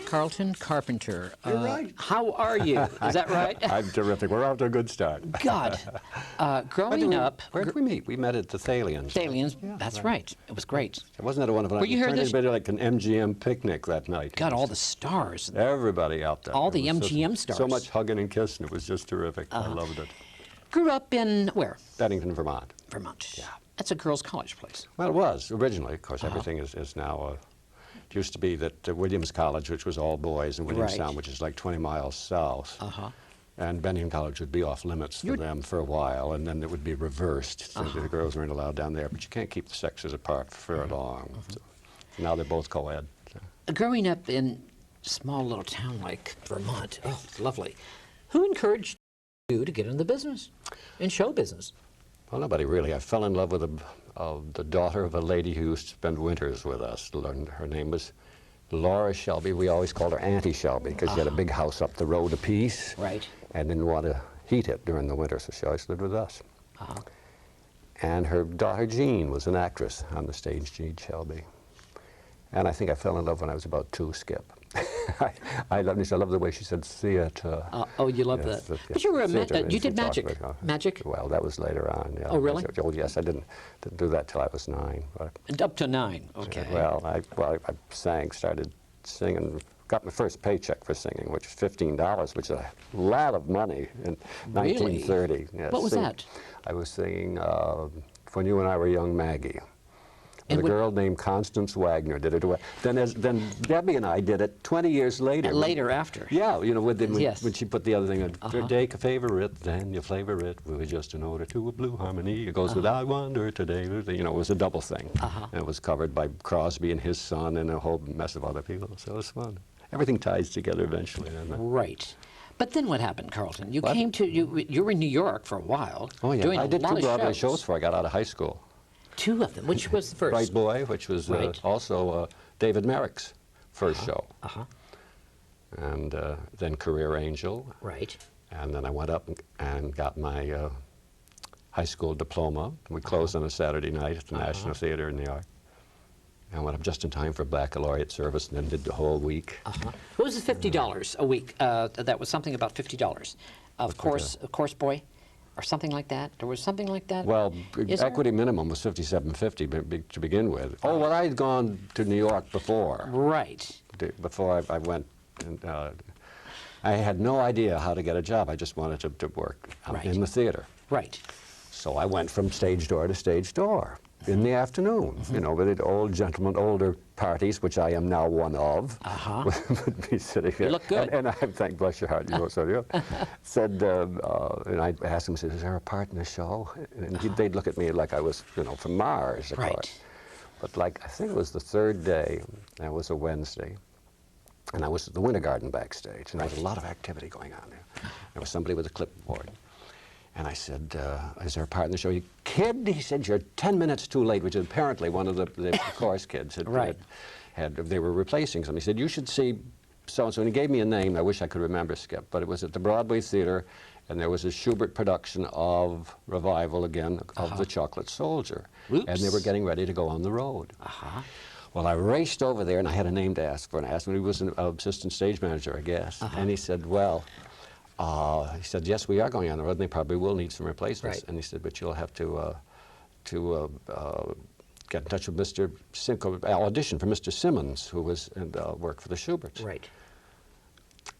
Carleton Carpenter. You're right. How are you? Is that right? I'm terrific. We're off to a good start. God. Growing up... Where did we meet? We met at the Thalians. Thalians, yeah, that's right. It was great. Wasn't that a wonderful night? Were you here this... like an MGM picnic that night. God, all the stars. Everybody out there. All the MGM stars. So much hugging and kissing. It was just terrific. I loved it. Grew up in where? Bennington, Vermont. Vermont. Yeah. That's a girls' college place. Well, it was originally. Of course, everything is now... it used to be that Williams College, which was all boys, and Williamstown, which is like 20 miles south, and Bennington College would be off limits for them for a while, and then it would be reversed. So the girls weren't allowed down there, but you can't keep the sexes apart for very long. So now they're both co-ed. So. Growing up in a small little town like Vermont, oh, lovely. Who encouraged you to get in the business, in show business? Well, nobody really. I fell in love with the daughter of a lady who used to spend winters with us. Her name was Laura Shelby. We always called her Auntie Shelby because she had a big house up the road apiece. Right. And didn't want to heat it during the winter, so she always lived with us. And her daughter Jean was an actress on the stage, Jean Shelby. And I think I fell in love when I was about 2, Skip. I love the way she said theater. Oh, you love that. But you were you did magic. Magic? Well, that was later on. Yeah. Oh, really? Oh, yes. I didn't do that till I was 9. But, up to 9. Okay. Well, I started singing. Got my first paycheck for singing, which was $15, which is a lot of money in 1930. Yes. What was that? I was singing When You and I Were Young Maggie. And a girl named Constance Wagner did it. Then Debbie and I did it 20 years later. Later, after. Yeah, you know, when she put the other thing in, take a favorite, then you flavor it with just an order to a blue harmony. It goes with I wonder today. You know, it was a double thing. And it was covered by Crosby and his son and a whole mess of other people. So it was fun. Everything ties together eventually. Right. But then what happened, Carleton? You came to, you were in New York for a while. Oh, yeah. Doing I did a lot 2 of Broadway shows shows before I got out of high school. 2 of them. Which was the first? Bright Boy, which was also David Merrick's first show. And then Career Angel. Right. And then I went up and got my high school diploma. We closed on a Saturday night at the National Theater in New York. I went up just in time for baccalaureate service and then did the whole week. What was the $50 a week? That was something about $50. Of course, boy. Or something like that? There was something like that? Well, equity minimum was $57.50 to begin with. Oh, well, I had gone to New York before. Right. Before I went. And, I had no idea how to get a job. I just wanted to work in the theater. Right. So I went from stage door to stage door in the afternoon, you know, with old gentlemen, older parties, which I am now one of, would be sitting there. You look good. And I thank, bless your heart, you so do. Said, and I asked him, said, is there a part in the show? And they'd look at me like I was, you know, from Mars, of course. But like, I think it was the 3rd day, that was a Wednesday, and I was at the Winter Garden backstage, and there was a lot of activity going on there. There was somebody with a clipboard. And I said, is there a part in the show? You kid? He said, you're 10 minutes too late, which apparently one of the chorus kids had they were replacing some. He said, you should see so-and-so. And he gave me a name. I wish I could remember, Skip. But it was at the Broadway Theater, and there was a Schubert production of Revival again, of The Chocolate Soldier. And they were getting ready to go on the road. Well, I raced over there, and I had a name to ask for, and I asked him. He was an assistant stage manager, I guess. And he said, well, he said, yes, we are going on the road, and they probably will need some replacements. And he said, but you'll have to get in touch with Mr. audition for Mr. Simmons, who was worked for the Schuberts. Right.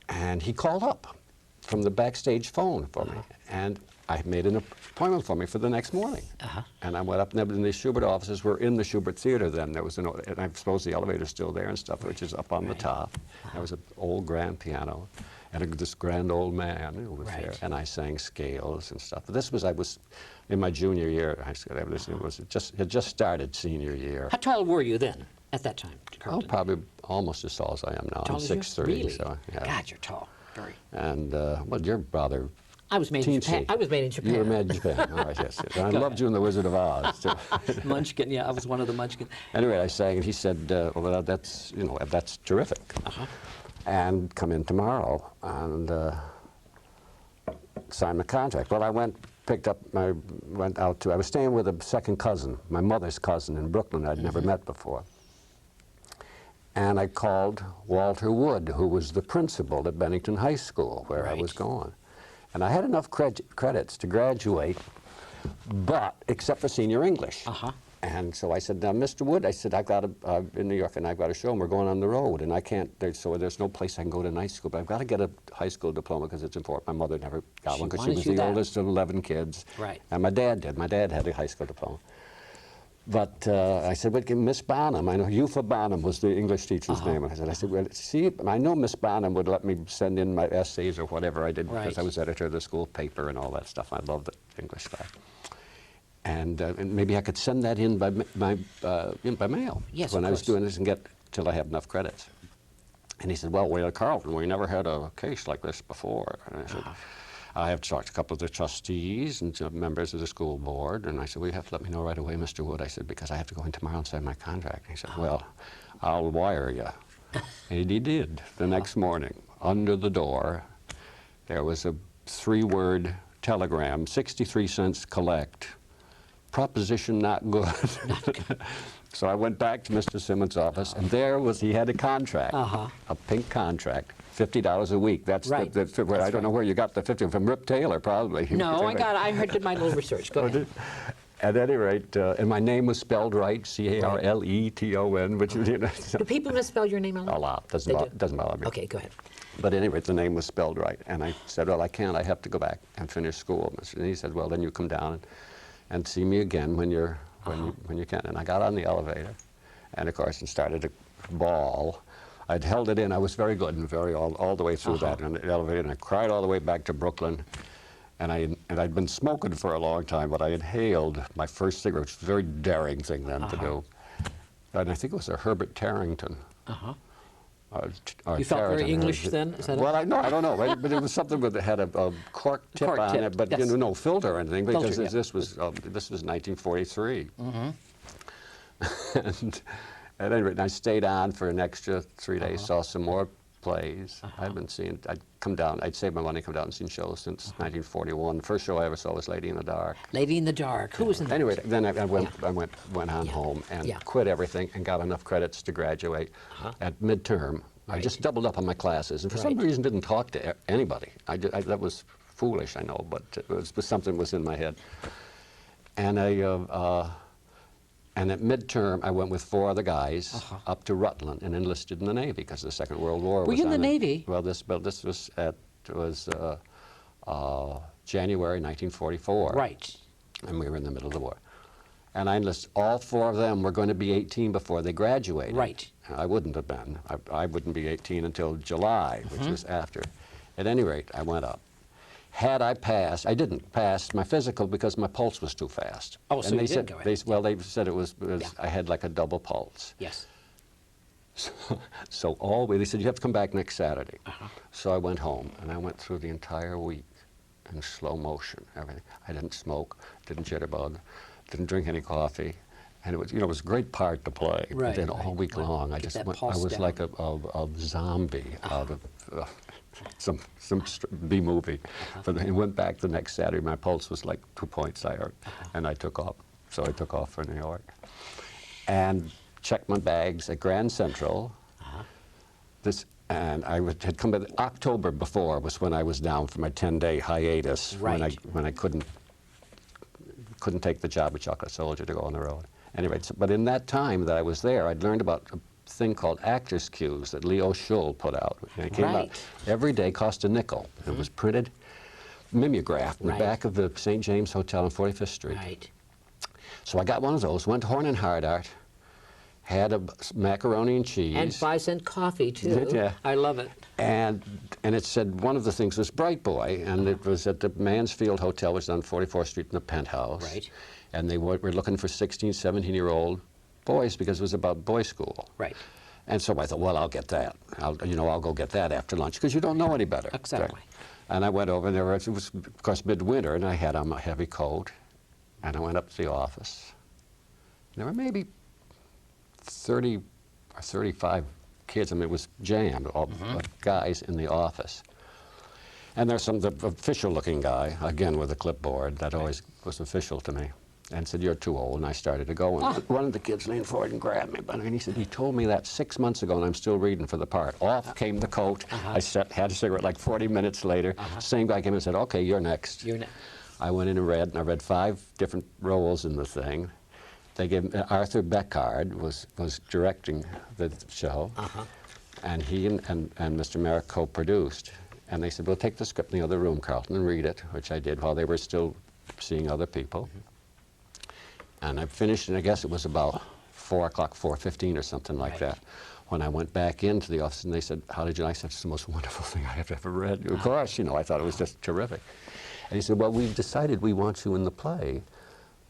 And he called up from the backstage phone for me, and I made an appointment for me for the next morning. And I went up, and the Schubert offices were in the Schubert Theater then. There was and I suppose the elevator's still there and stuff, which is up on the top. There was an old grand piano. And this grand old man who was there, and I sang scales and stuff. But this was, I was in my junior year. Had just started senior year. How tall were you then, at that time, Carleton? Oh, probably almost as tall as I am now. I'm 6'3". Really? So, yeah. God, you're tall. Very. And, well, you're rather I was made in Japan. I was made in Japan. You were made in Japan. All right, yes. And I loved you in The Wizard of Oz, too. Munchkin, yeah, I was one of the Munchkin. Anyway, I sang, and he said, well, that's, you know, that's terrific. And come in tomorrow and sign the contract. Well, I went out to, I was staying with a second cousin, my mother's cousin in Brooklyn I'd never met before. And I called Walter Wood, who was the principal at Bennington High School, where I was going. And I had enough credits to graduate, but except for senior English. And so I said, now, Mr. Wood, I said, I've got in New York, and I've got a show, and we're going on the road, and I can't, so there's no place I can go to night school, but I've got to get a high school diploma because it's important. My mother never got one because she was the oldest of 11 kids. Right. And my dad did. My dad had a high school diploma. But I said, but Miss Bonham, I know Eupha Bonham was the English teacher's name. And I said, well, see, I know Miss Bonham would let me send in my essays or whatever I did because I was editor of the school paper and all that stuff. I loved the English stuff. And maybe I could send that in by mail when I was doing this and get till I have enough credits. And he said, well, we're at Carleton. We never had a case like this before. And I said, I have to talk to a couple of the trustees and members of the school board. And I said, well, you have to let me know right away, Mr. Wood. I said, because I have to go in tomorrow and sign my contract. And he said, well, I'll wire you. And he did. The next morning, under the door, there was a 3-word telegram, 63 cents collect. Proposition not good. So I went back to Mr. Simmons' office, and there was, he had a contract, a pink contract, $50 a week. That's I don't know where you got the 50 from. Rip Taylor, probably. No, I did my little research. Go ahead. At any rate, and my name was spelled right, Carleton, which is, Do people misspell your name a lot? A lot. Doesn't bother me. Okay, go ahead. But at any rate, the name was spelled right. And I said, well, I can't. I have to go back and finish school. And he said, well, then you come down and see me again when you can. And I got on the elevator, and of course, and started to bawl. I'd held it in. I was very good and all the way through that in the elevator, and I cried all the way back to Brooklyn. And I'd been smoking for a long time, but I inhaled my first cigarette, which was a very daring thing then to do. And I think it was a Herbert Tarrington. You felt very English then? Is that well, I don't know, right? But it was something that had a cork tip on it, but no filter or anything, because this was 1943. And at any rate, I stayed on for an extra 3 days, saw some more plays. I'd come down, I'd saved my money, come down and seen shows since 1941. The first show I ever saw was Lady in the Dark. Lady in the Dark. Who was in that? Anyway, then I went on home and quit everything and got enough credits to graduate at midterm. I just doubled up on my classes, and for some reason didn't talk to anybody. That was foolish, I know, but it was something was in my head. And and at midterm, I went with 4 other guys up to Rutland and enlisted in the Navy because the Second World War was on. Were you in the Navy? Well, this was January 1944. Right. And we were in the middle of the war. And I enlisted, all 4 of them were going to be 18 before they graduated. Right. I wouldn't have been. I wouldn't be 18 until July, which was after. At any rate, I went up. Had I passed, I didn't pass my physical because my pulse was too fast. Oh, so and you they didn't go in. They said it was I had like a double pulse. Yes. So they said, you have to come back next Saturday. So I went home, and I went through the entire week in slow motion, everything. I didn't smoke, didn't jitterbug, didn't drink any coffee. And it was, it was a great part to play. Right, but then all week long, I was like a zombie out of some B-movie. But I went back the next Saturday. My pulse was like 2 points higher, and I took off. So I took off for New York and checked my bags at Grand Central. And I had come back. October before was when I was down for my 10-day hiatus, when I couldn't take the job at Chocolate Soldier to go on the road. Anyway, but in that time that I was there, I'd learned about a thing called Actors' Cues that Leo Schull put out. And it came out every day, cost a nickel. It was printed, mimeographed in the back of the St. James Hotel on 45th Street. Right. So I got one of those, went to Horn and Hardart, had a macaroni and cheese. And 5-cent coffee, too. Yeah. I love it. And it said one of the things was Bright Boy, and it was at the Mansfield Hotel, which was on 44th Street in the penthouse. Right. And they were looking for 16, 17-year-old boys because it was about boys' school. Right. And so I thought, well, I'll get that. I'll go get that after lunch because you don't know any better. Exactly. And I went over, and it was, of course, midwinter, and I had on my heavy coat, and I went up to the office. There were maybe 30 or 35 kids. I mean, it was jammed, all guys in the office. And there's the official-looking guy, again with a clipboard, that always was official to me. and said, "You're too old," and I started to go. And one of the kids leaned forward and grabbed me, and he said, "He told me that 6 months ago, and I'm still reading for the part." Off came the coat. I had a cigarette like 40 minutes later. Same guy came and said, "Okay, you're next." You're next. I went in and I read 5 different roles in the thing. They gave Arthur Beckard was directing the show, and he and Mr. Merrick co-produced. And they said, "We'll take the script in the other room, Carleton, and read it," which I did while they were still seeing other people. And I finished, and I guess it was about 4 o'clock, 4:15 or something like that, when I went back into the office, and they said, "How did you like it?" I said, "It's the most wonderful thing I have ever read." Of course, you know, I thought it was just terrific. And he said, "Well, we've decided we want you in the play,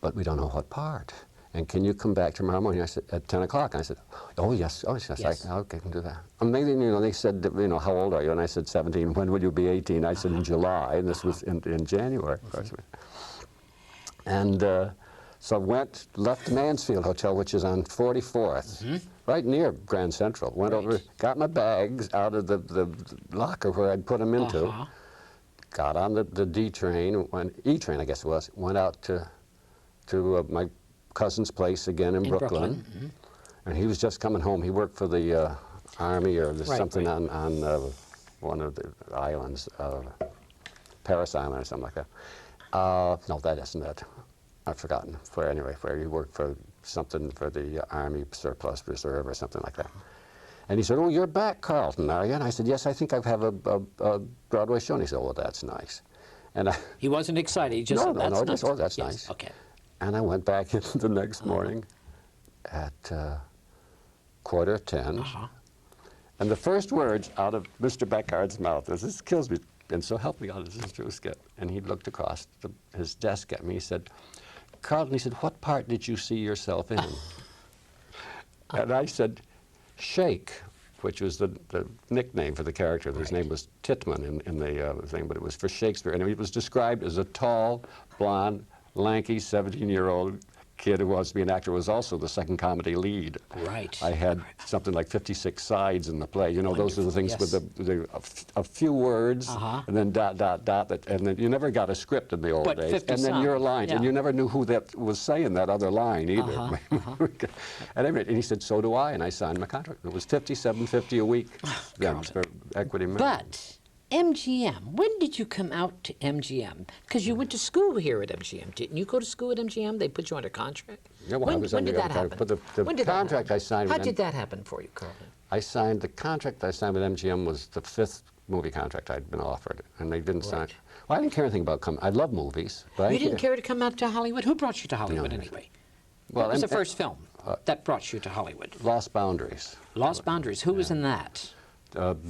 but we don't know what part. And can you come back tomorrow morning?" I said, "At 10 o'clock." And I said, "Oh, yes, oh, yes, Yes. I can do that." And they, you know, they said, you know, "How old are you?" And I said, 17. "When will you be 18? I said, "In July," and this was in January, of course. And so I left Mansfield Hotel, which is on 44th, right near Grand Central. Went over, got my bags out of the locker where I'd put them into, got on the D train, E-train I guess it was, went out to my cousin's place again in Brooklyn. And he was just coming home. He worked for the Army or something on one of the islands, Paris Island or something like that. No, that isn't it. I've forgotten. Where he worked for something for the Army Surplus Reserve or something like that. And he said, "Oh, you're back, Carleton, are you?" And I said, "Yes, I think I have a Broadway show." And he said, "Oh, well, that's nice." And He wasn't excited. He just said, "That's nice." "Oh, that's Yes, nice." okay. And I went back in the next morning at 10:15. And the first words out of Mr. Beckard's mouth was, "This kills me, and so help me God, this is true, Skip." And he looked across his desk at me. He said, "Carleton," he said, "what part did you see yourself in?" And I said, "Shake," which was the nickname for the character. His name was Titman in the thing, but it was for Shakespeare. And he was described as a tall, blonde, lanky 17-year-old kid who wants to be an actor, was also the second comedy lead. Right. I had something like 56 sides in the play. You know, those are the things with a few words, and then ... and then you never got a script in the old days. 50 and then some. your lines, and you never knew who that was saying that other line either. And he said, "So do I," and I signed my contract. It was $57.50 a week then for equity money. But MGM, when did you come out to MGM? Because you went to school here at MGM, didn't you? Go to school at MGM? They put you under contract? Yeah, well, I was when under did that contract, happen? but the When did that contract happen? I signed How with did that happen for you, Carleton? the contract I signed with MGM was the 5th movie contract I'd been offered, and they didn't sign. Well, I didn't care anything about coming. I love movies, but You didn't care to come out to Hollywood? Who brought you to Hollywood anyway? Well, What was the first film that brought you to Hollywood? Lost Boundaries. Lost Boundaries. Who was in that?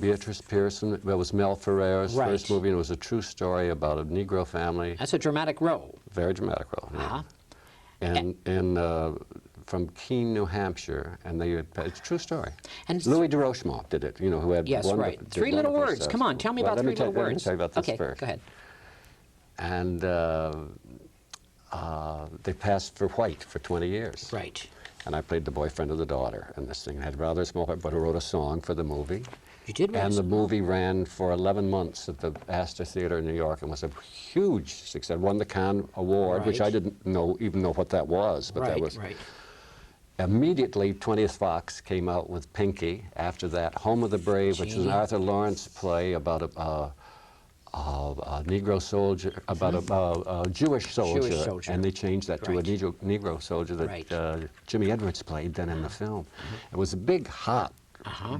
Beatrice Pearson. It was Mel Ferrer's first movie, and it was a true story about a Negro family. That's a dramatic role. Very dramatic role. Yeah. And from Keene, New Hampshire, and it's a true story. And Louis de Rochemont did it. You know, who had yes, one right. did 3 little wonderful words. stuff. Come on, tell me about 3 little words. Let me tell you about this okay, first. go ahead. And they passed for white for 20 years. Right. And I played the boyfriend of the daughter in this thing. I had a rather small part, but I wrote a song for the movie. You did write And a the song? movie ran for 11 months at the Astor Theater in New York and was a huge success. Won the Cannes Award, which I didn't even know what that was. But that was Immediately, 20th Fox came out with Pinky. After that, Home of the Brave, which was an Arthur Lawrence play about a Negro soldier, about a Jewish soldier, and they changed that to a Negro soldier that Jimmy Edwards played then in the film. It was a big, hot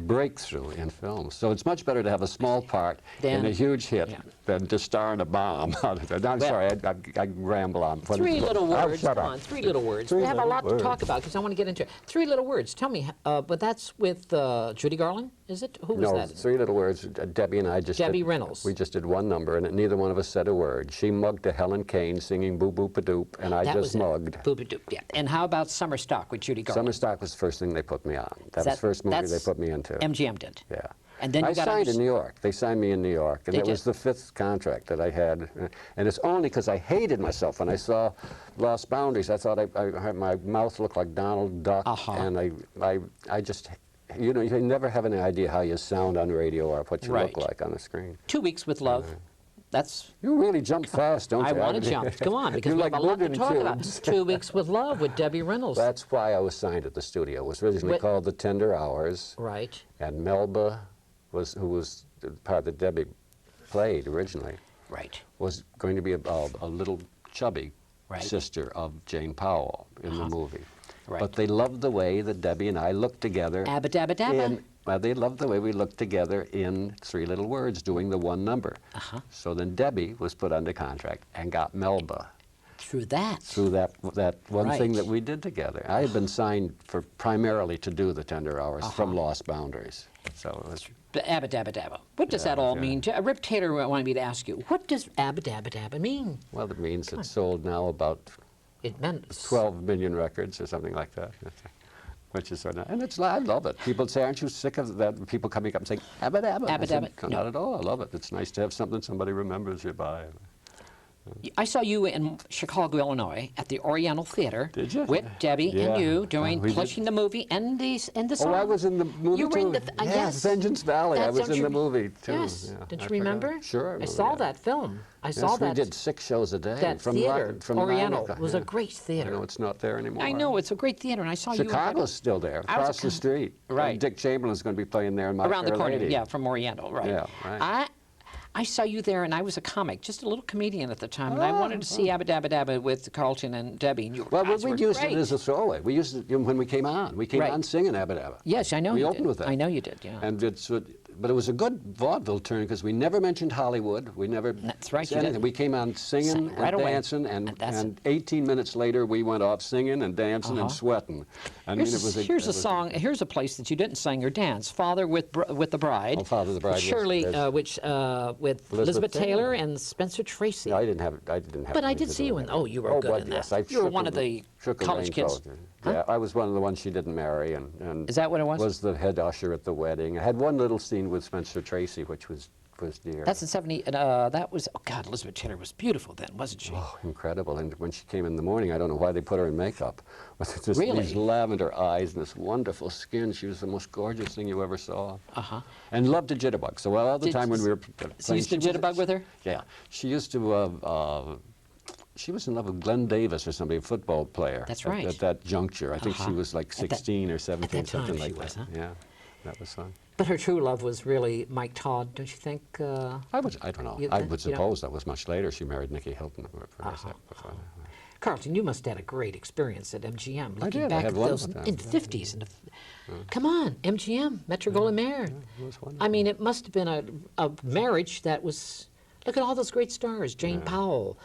breakthrough in film. So it's much better to have a small part in a huge hit than to star in a bomb out of it. I'm sorry, I ramble on. 3 little words, come on, 3 little words. We have a lot to talk about because I want to get into it. 3 little words, tell me, but that's with Judy Garland, is it? Who was that? No, 3 little words. Debbie and I just Debbie Reynolds. We just did one number, and neither one of us said a word. She mugged to Helen Kane singing Boo Boop A Doop, and I just mugged. Boo Boop Doop, yeah. And how about Summer Stock with Judy Garland? Summer Stock was the first thing they put me on. That was the first movie they put me into. MGM did. Yeah. And then you I signed in New York. They signed me in New York, and it was the 5th contract that I had. And it's only because I hated myself when I saw Lost Boundaries. I thought my mouth looked like Donald Duck, and I just, you know, you never have any idea how you sound on radio or what you look like on the screen. 2 Weeks with Love. That's... You really jump fast, don't you? I want to jump. Come on, because You're we like have a lot to Woodland talk about. Kids. 2 Weeks with Love with Debbie Reynolds. That's why I was signed at the studio. It was originally called The Tender Hours. Right. And Melba, who was the part that Debbie played originally, Right. was going to be a little chubby sister of Jane Powell in the movie. Right. But they loved the way that Debbie and I looked together. Abba dabba dabba. Well, they loved the way we looked together in Three Little Words, doing the one number. So then Debbie was put under contract and got Melba. Through that. Through that one thing Right. that we did together. I had been signed primarily to do the Tender Hours from Lost Boundaries. So it was... Abba dabba dabba. What does that all mean? Rip Taylor wanted me to ask you, what does abba dabba dabba mean? Well, it means it's sold now about It meant 12 million records or something like that. Which is sort of, and I love it. People say, aren't you sick of that? People coming up and saying, abba dabba. Abba I said, dabba. Not at all, I love it. It's nice to have something somebody remembers you by. I saw you in Chicago, Illinois, at the Oriental Theater. Did you? With Debbie Yeah. and you doing We did. pushing the movie and the song. Oh, I was in the movie You were too. in the yes. Vengeance Valley. I That's- was don't in the you- movie too. Yes. Yeah, Don't I you forgot. remember? Sure, I I remember, saw yeah. that film. I Yes, saw we that. did 6 shows a day. That from theater, from Oriental, America. was a great I theater. know it's not there anymore. I know, it's a great theater, and I saw you. Chicago's still there, I was across the street. Right. And Dick Chamberlain's going to be playing there in My around the Fair corner, Lady. yeah, from Oriental, right. Yeah, right. I saw you there, and I was a comic, just a little comedian at the time, and I wanted to see Abba Dabba Dabba with Carleton and Debbie. And you Well, guys we were used great. it as a throwaway. We used it when we came on. We came Right. on singing Abba Dabba. Yes, I know we you opened did. with that. I know you did, yeah. And but it was a good vaudeville turn because we never mentioned Hollywood. We never That's right, said you did. anything. We came on singing Sang right and away. dancing, And that's and 18 minutes later we went off singing and dancing and sweating. I mean, Here's, it was here's a song. Here's a place that you didn't sing or dance. Father with the Bride. Oh, Father with the Bride was- Shirley, there's- with Elizabeth Taylor and Spencer Tracy. No, I didn't have. But But I did see you in. Oh, you were good but in yes, that. I You were shook one a- of the shook a college kids. raincoat. Huh? Yeah, I was one of the ones she didn't marry, and Is that what it was? Was the head usher at the wedding. I had one little scene with Spencer Tracy, which was dear. That's in '70. That was. Oh God, Elizabeth Taylor was beautiful then, wasn't she? Oh, incredible. And when she came in the morning, I don't know why they put her in makeup. With just Really? these lavender eyes and this wonderful skin. She was the most gorgeous thing you ever saw. Uh-huh. And loved to jitterbug. So all the Did- time when we were So playing, you used to jitterbug with her? Yeah. She used to, she was in love with Glenn Davis or somebody, a football player. That's at- right. At that juncture. I think she was like At that- 16 or 17, that time something she like was, that. huh? Yeah. That was fun. But her true love was really Mike Todd, don't you think? I don't know. You- I you would know- suppose that was much later. She married Nicky Hilton. Uh-huh. Carleton, you must have had a great experience at MGM. Looking did. I back had at one those with them. in the 50s. Come on, MGM, Metro-Goldwyn-Mayer. it was wonderful. I mean, it must have been a marriage that was. Look at all those great stars: Jane Powell.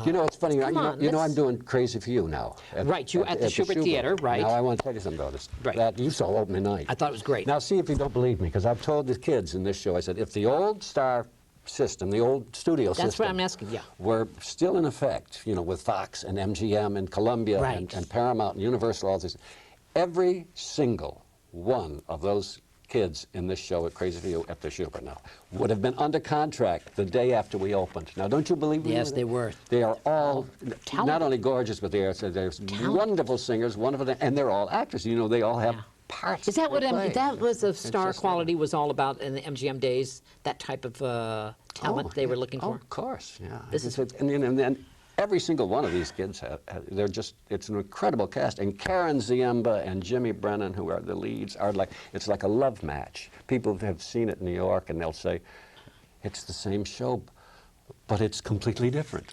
You know, it's funny. Come on, you know, let's- I'm doing Crazy for You now. Right, you at the Schubert Theater, right. Now I want to tell you something about this. Right. That you saw opening night. I thought it was great. Now see if you don't believe me, because I've told the kids in this show. I said if the old star system, the old studio system. That's what I'm asking. Yeah. Were still in effect, you know, with Fox and MGM and Columbia Right. and Paramount and Universal, all these. Every single one of those kids in this show at Crazy for You at the Schubert now would have been under contract the day after we opened. Now, don't you believe me? Yes, they were. They are all Talented. not only gorgeous, but they're wonderful singers, wonderful, and they're all actors. You know, they all have parts. Is that what they play. that was the It's star just- quality was all about in the MGM days? That type of talent they were looking Oh, for. of course, yeah. This is- and then every single one of these kids, they're just, it's an incredible cast. And Karen Ziemba and Jimmy Brennan, who are the leads, are like, it's like a love match. People have seen it in New York and they'll say, it's the same show, but it's completely different.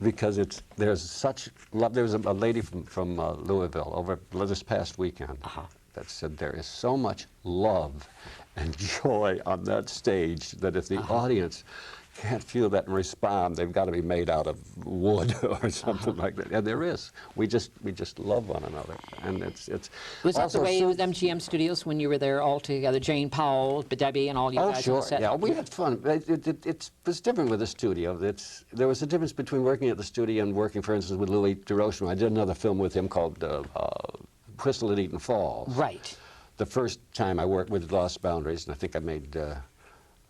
Because there's such love. There was a lady from Louisville over this past weekend that said there is so much love and joy on that stage that if the audience can't feel that and respond, they've got to be made out of wood or something like that. And there is. We just love one another, and it's. Was that the also way so- with MGM Studios when you were there all together? Jane Powell, Debbie, and all you Oh, guys sure. on set? Yeah, we had fun. It was different with the studio. There was a difference between working at the studio and working, for instance, with Louis DeRochemont. I did another film with him called Crystal at Eaton Falls. Right. The first time I worked with Lost Boundaries, and I think I made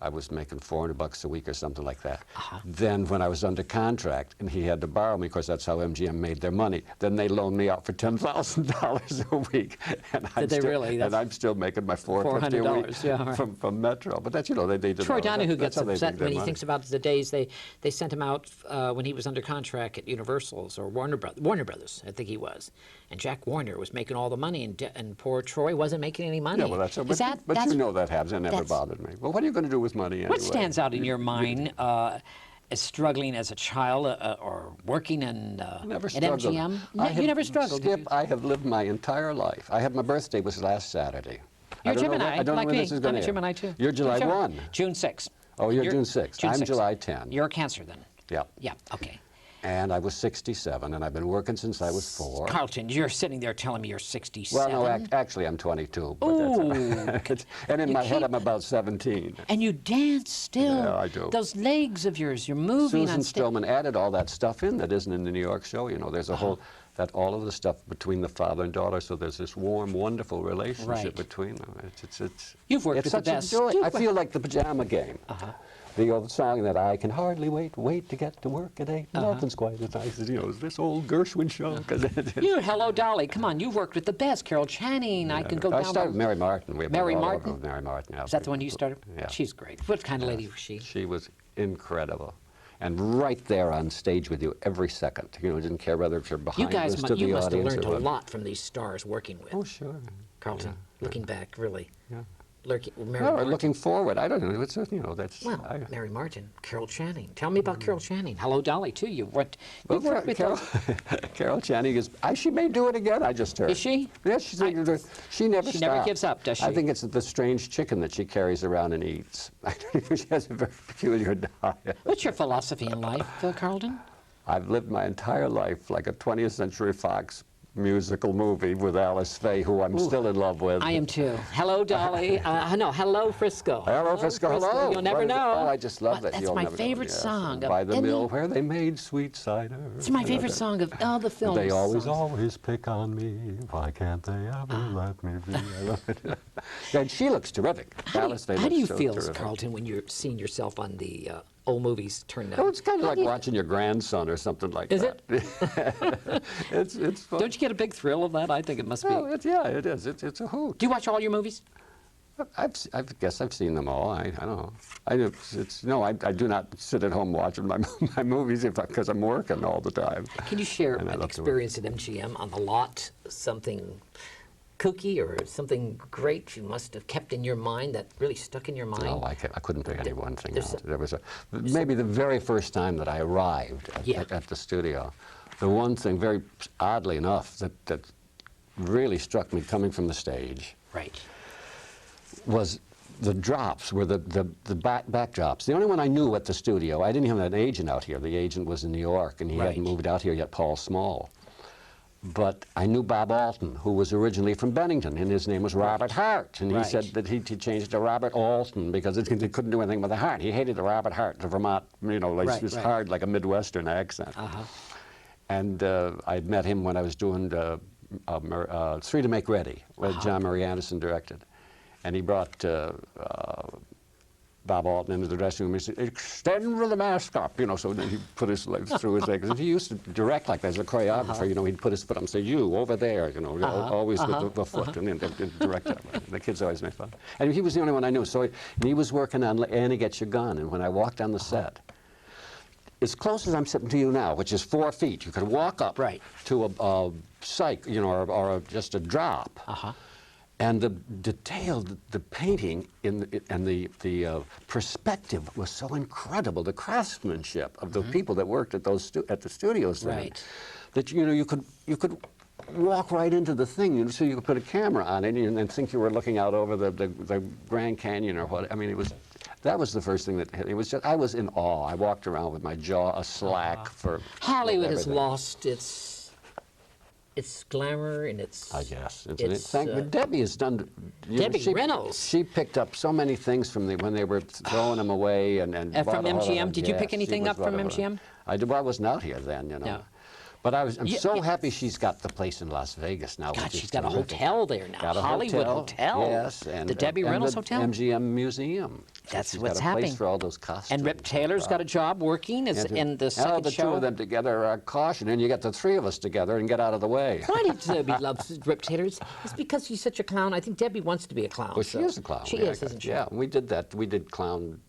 I was making $400 a week or something like that. Then when I was under contract and he had to borrow me, of course that's how MGM made their money, then they loaned me out for $10,000 a week. And I'm still making my $450 a week yeah, right. from Metro. But that's, they did Troy Donahue gets how they upset make their when he money. thinks about the days they sent him out when he was under contract at Universal's or Warner Brothers, I think he was. And Jack Warner was making all the money, and poor Troy wasn't making any money. Yeah, well, that's but you know that happens. It never bothered me. Well, what are you going to do with money anyway? What stands out in your mind as struggling as a child or working in at MGM? You never struggled. Skip, I have lived my entire life. My birthday was last Saturday. You're Gemini, I don't know like when me. this is going I'm to a Gemini too. You're July 1. June 6th. Oh, you're June 6th. June I'm 6th. July 10. You're a Cancer then. Yeah. Yeah, okay. And I was 67, and I've been working since I was 4. Carleton, you're sitting there telling me you're 67. Well, no, actually I'm 22. But Ooh. And in my head I'm about 17. And you dance still. Yeah, I do. Those legs of yours, you're moving Susan on stage. Stillman added all that stuff in that isn't in the New York show. There's a whole, all of the stuff between the father and daughter, so there's this warm, wonderful relationship between them. You've worked with the best. I feel like the Pajama Game. The old song that I can hardly wait to get to work at 8. Nothing's quite as nice as, this old Gershwin show. You, Hello Dolly, come on, you've worked with the best. Carol Channing, I can go down. I started with Mary Martin. Mary Martin? Mary Martin, yeah. Is that the one you started? Yeah. She's great. What kind of lady was she? She was incredible. And right there on stage with you every second. Didn't care whether you're behind you guys us to the you must have audience learned or a lot from these stars working with. Oh, sure. Carleton, looking back, really. Yeah. Mary Martin. Looking forward. I don't know. It's that's. Well, Mary Martin, Carol Channing. Tell me about Carol Channing. Hello, Dolly, too. You've worked with Carol Channing is. She may do it again. I just heard. Is she? Yes, she never stops. She never gives up, does she? I think it's the strange chicken that she carries around and eats. She has a very peculiar diet. What's your philosophy in life, Carleton? I've lived my entire life like a 20th Century Fox musical movie with Alice Faye, who I'm still in love with. I am too. Hello, Dolly. No, hello, Frisco. Hello, Frisco. Hello. You'll never know. Oh, I just love that. That's my favorite song. By the mill where they made sweet cider. It's my favorite song of all the films. They always pick on me. Why can't they ever let me be? I love it. And she looks terrific. Alice Faye. How do you so feel, terrific. Carleton, when you're seeing yourself on the old movies turned out? Oh, it's kind of like watching your grandson or something like Is that. Is it? It's fun. Don't you get a big thrill of that? I think it must be. Well, it is. It's a hoot. Do you watch all your movies? I guess I've seen them all. I don't know. I do not sit at home watching my movies because I'm working all the time. Can you share an experience at MGM on the lot? Something kooky or something great you must have kept in your mind that really stuck in your mind? No, I couldn't pick any one thing out. There was maybe the very first time that I arrived at the studio. The one thing, very oddly enough, that really struck me coming from the stage. Right. Was the drops, were the backdrops. The only one I knew at the studio, I didn't have an agent out here. The agent was in New York, and he hadn't moved out here yet, Paul Small. But I knew Bob Alton, who was originally from Bennington, and his name was Robert Hart. And he said that he changed it to Robert Alton because he couldn't do anything with the Hart. He hated the Robert Hart, the Vermont, it was hard, like a Midwestern accent. And I'd met him when I was doing Three to Make Ready, where John Murray Anderson directed. And he brought Bob Alton into the dressing room. He said, "Extend the mask up," So then he put his legs through his legs. And he used to direct like that as a choreographer. He'd put his foot up and say, "You over there," always with the foot, and then direct that way. The kids always made fun. And he was the only one I knew. So he was working on Annie Gets Your Gun. And when I walked on the set, as close as I'm sitting to you now, which is 4 feet, you could walk up to a cyc, or just a drop. And the detail, the painting, and the perspective was so incredible. The craftsmanship of the people that worked at at the studios then, that you could walk right into the thing, so you could put a camera on it and think you were looking out over the Grand Canyon or what. I mean, that was the first thing that hit. It was just, I was in awe. I walked around with my jaw slack for Hollywood has lost its glamour and its. I guess. But Debbie has done. Debbie Reynolds. She picked up so many things from when they were throwing them away and from MGM. Did you pick anything up from MGM? I did. Well, I wasn't out here then, No. But I'm Yeah, so yeah. happy she's got the place in Las Vegas now. God, which is she's got a terrific. hotel there now. Got a Hollywood Hotel. Yes, and the Debbie Reynolds the Hotel. MGM Museum. So That's she's what's got a place happening. for all those costumes. And Rip Taylor's got a job working as in the second the show. two of them together are caution, and you get the three of us together and get out of the way. Why did Debbie love Rip Taylor? It's because he's such a clown. I think Debbie wants to be a clown. Well, she is a clown. She yeah, is, isn't she? Yeah, we did that. We did clown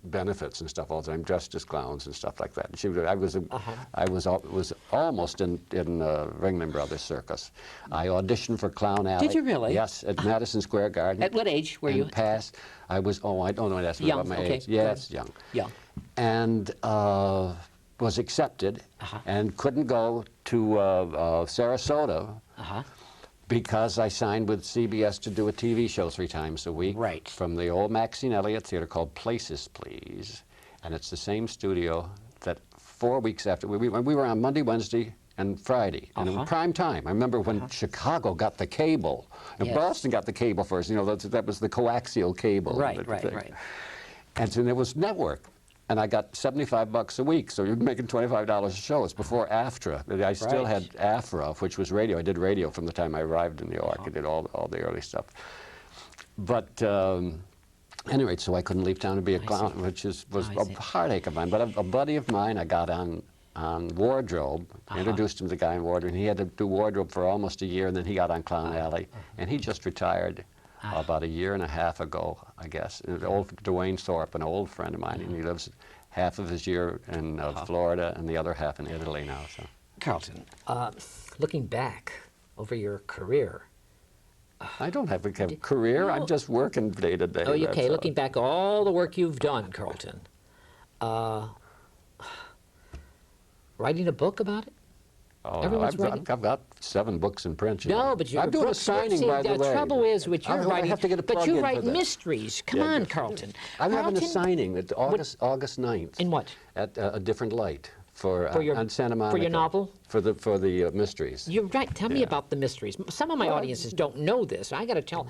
benefits and stuff all the time, dressed as clowns and stuff like that. I was almost in Ringling Brothers Circus. I auditioned for Clown Alley. Did you really? Yes, at Madison Square Garden. At what age were you? Passed. I was. Oh, I don't know. That's Young, about my okay, age. go Yes, ahead. young. Young. And was accepted and couldn't go to Sarasota. Because I signed with CBS to do a TV show 3 times a week. Right. From the old Maxine Elliott Theater called Places, Please. And it's the same studio that 4 weeks after, we were on Monday, Wednesday, and Friday. And in prime time. I remember when Chicago got the cable. And Yes. Boston got the cable first. You know, that was the coaxial cable. Right, thing. right. And so there was network. And I got $75 a week, so you're making $25 a show. It's before AFTRA. I still had AFRA, which was radio. I did radio from the time I arrived in New York. I did all the early stuff. But anyway, so I couldn't leave town to be a clown, which was a heartache of mine. But a buddy of mine, I got on wardrobe, introduced him to the guy in wardrobe, and he had to do wardrobe for almost a year, and then he got on Clown Alley, and he just retired. About a year and a half ago, I guess. Old Dwayne Thorpe, an old friend of mine, and he lives half of his year in Florida and the other half in Italy now. So, Carleton, looking back over your career. I don't have a career. I'm just working day to day. Oh, okay. Looking back, all the work you've done, Carleton. Writing a book about it? Oh, Everyone's writing. I've got 7 books in print. No, but you're I'm doing a signing, by the way. The trouble is with your I writing, have to get a but plug you in write for this. mysteries. Come on, Carleton. I'm having a Carleton, signing at August 9th. In what? At a different light for your- on Santa Monica. for your novel? For the mysteries. You're right. Tell me about the mysteries. Some of my audiences don't know this. I got to tell.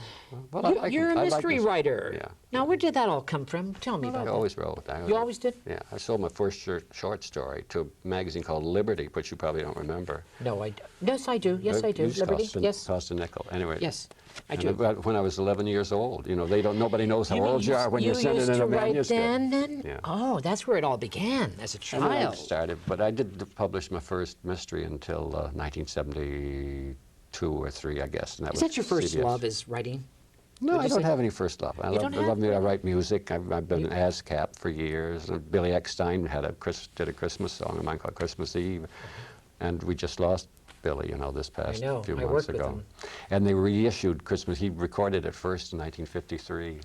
Well, I like You're it. a I like mystery this. writer. Yeah. Now, where did that all come from? Tell me about I that. always wrote. You always did? Yeah, I sold my first short story to a magazine called Liberty, which you probably don't remember. No, yes, I do. Yes, I do. It Liberty. cost Yes. cost a nickel. Anyway. Yes, I and do. when I was 11 years old, you know, nobody knows how old you are when you're sending used in to a write manuscript. then? Yeah. Oh, that's where it all began as a And then I child. started, but I didn't publish my first mystery until 1972 or 3, I guess. And that Is was that your first CBS. love? Is writing? No, Would I you don't say- have any first love. I don't have? write music. I've been an ASCAP for years. And Billy Eckstein did a Christmas song of mine called Christmas Eve. And we just lost Billy, you know, this past know. few I months worked with ago. him. And they reissued Christmas. He recorded it first in 1953.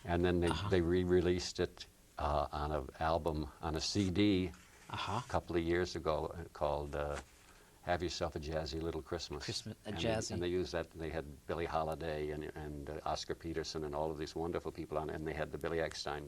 And then they re-released it on an album, on a CD a couple of years ago called Have Yourself a Jazzy Little Christmas. Jazzy. And they used that. They had Billie Holiday and Oscar Peterson and all of these wonderful people on it. And they had the Billy Eckstein